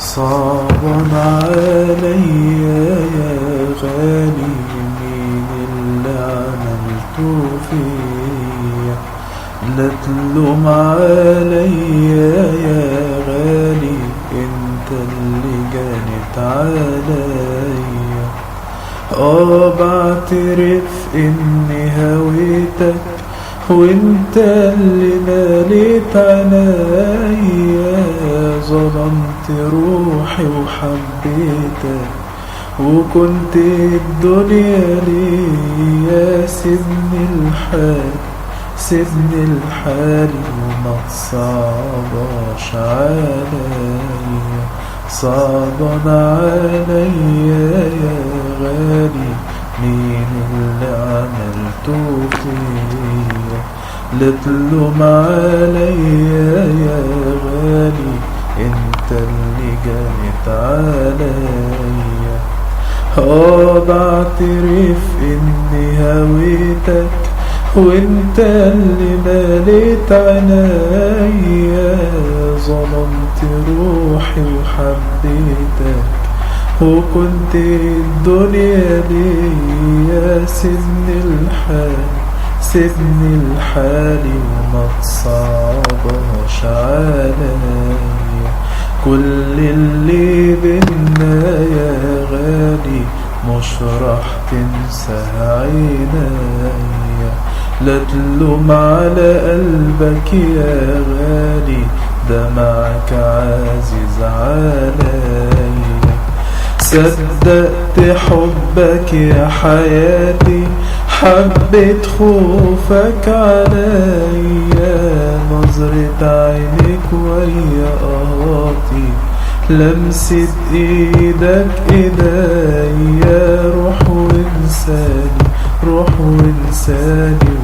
صعبا علي يا غالي مين اللي عملته فيا. لا تلوم علي يا غالي انت اللي جنت عليا. بعترف اني هويتك وانت اللي ماليت عنايا. ظلمت روحي وحبيتك وكنت الدنيا ليا. سيبني الحالي وما تصعباش عليا. صعبا عليا يا غالي مين اللي عملته فيا. لا تلوم عليا يا غالي انت اللي جنت عليا. بعترف اني هويتك وانت اللي ماليت عنايا. ظلمت روحي وحبيتك وكنت الدنيا ليا. سيبني الحالي وما تصعباش عليا. كل اللي بينا يا غالي مش راح تنساها عينيا. لا تلوم على قلبك يا غالي دمعك عزيز عليا. صدقت حبك يا حياتي حبيت خوفك عليا. نظرة عينك ويا قهاتي لمسة ايدك ايديا. روح وانساني